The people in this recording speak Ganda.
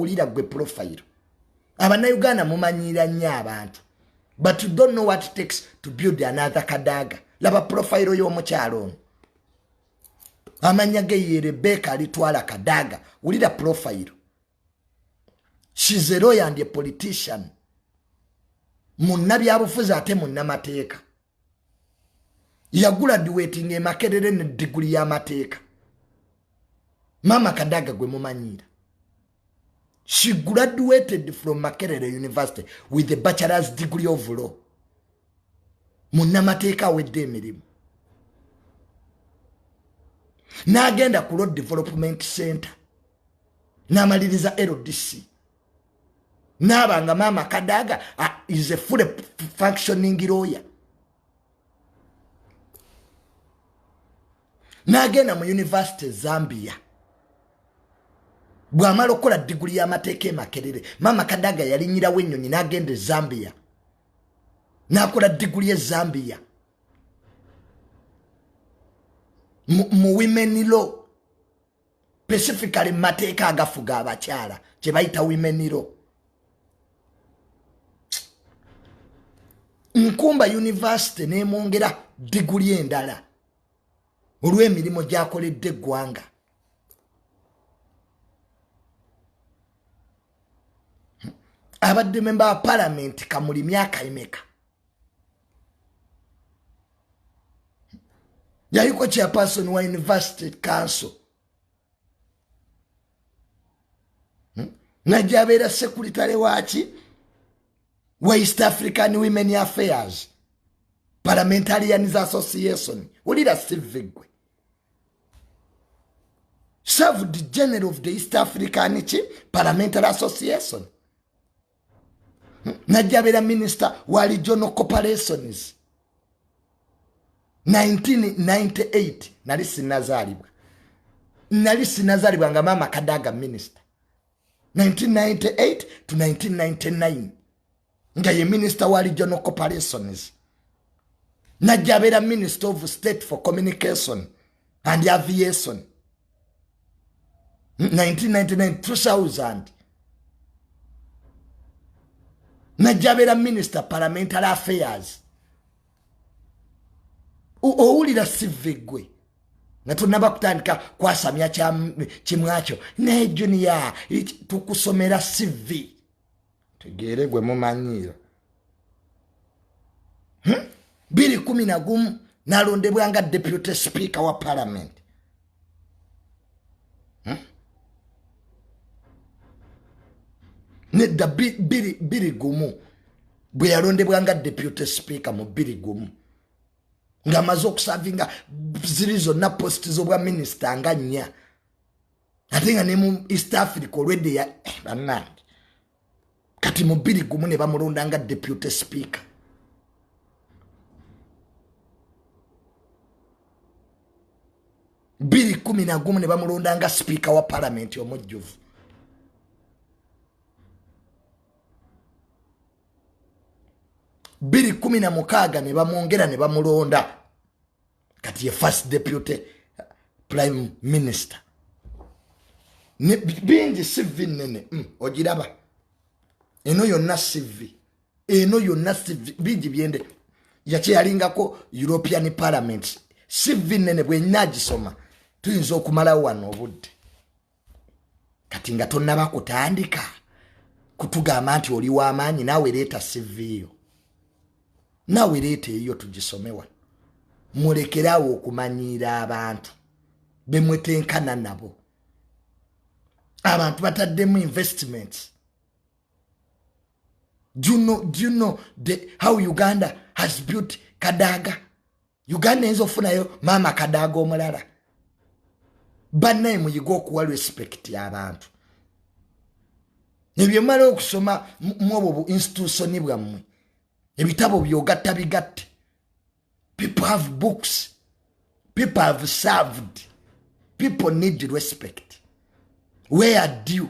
ulira gwe profile. Abannayuganda mumanyira nnyo abantu. But you don't know what it takes to build another Kadaga. Laba profile y'omukyalo ono. Amanya ge ye Rebecca alitwala Kadaga. Ulira profile. She's a lawyer and a politician. Munnabyabufuzi ate munnamateeka. Yaguladuwetinga e Makerere ne degree y'amateeka. Mama Kadaga gwe mumanyira. She graduated from Makerere University with a bachelor's degree of law. Munnamateeka awedde emirimu. N'agenda ku Road Development Center. N'amaliriza LDC. N'abanga Mama Kadaga is a fully functioning lawyer. N'agenda mu University Zambia. Bwamala okola degree y'amateeka e Makerere. Mama Kadaga yalinyirawo ennyonyi n'agenda Zambia. N'akola degree e Zambia. Mu women law. Specifically mateeka agafuga abakyala. Kye bayita women law. Nkumba University n'emwongera degree endala. Olw'emirimu gy'akoledde eggwanga. Abadde member wa parliament kamuli myaka emeka. Yaliko chairperson wa University Council. Najabera secretary wachi wa East African Women Affairs Parliamentarians Association. Ulira Sivigwe. Served the general of the East African Parliamentary Association. Najabera minister wa regional corporations. 1998 nalisi nazalibwa nga Mama Kadaga minister. 1998 to 1999 nga ye minister wa regional corporations. Najabera minister of state for communication and aviation. 1999 2000 Najabera minister parliamentary affairs. Owulira Sivigwe. Nga tunaba kutandika kwasamya kimwacho. Ne junior tukusomera CV. Tegere gwe mumanyira. 2011 nalondebwa nga deputy speaker wa parliament. Nedda biri gumu bwe yalondebwa nga deputy speaker mu biri gumu. Nga maze okusavinga ziri zonna post z'obwa minister nga nnya. Ate nga ne mu East Africa already ya bannange. Kati mu biri gumu ne bamulonda nga deputy speaker. Biri 11 ne bamulonda nga speaker wa parliament omujjuvu. Biri 16 ne bamwongera ne bamulonda kati ye first deputy prime minister. Ne bingi CV nene ogiraba. Eno yonna CV. Bingi byende yache yalingako European Parliament. CV nene bwe nagisoma tuyinza okumala wano obudde. Kati nga tonnaba kutandika kutugamba nti oli w'amaanyi naawe leeta CV yo. Nawe leete eyo tugisomewa. Mulekerawo okumanyira abantu. Bemwetenkana nabo. Abantu bataddemu investments. Do you know how Uganda has built Kadaga? Uganda enzofunayo Mama Kadaga omulala. Bannaye muyiga okuwa respect y'abantu. Ebyo mala okusoma mu bu institution bwammwe. Ebitabo byogatta bigatte. People have books. People have served. People need respect. Where are due?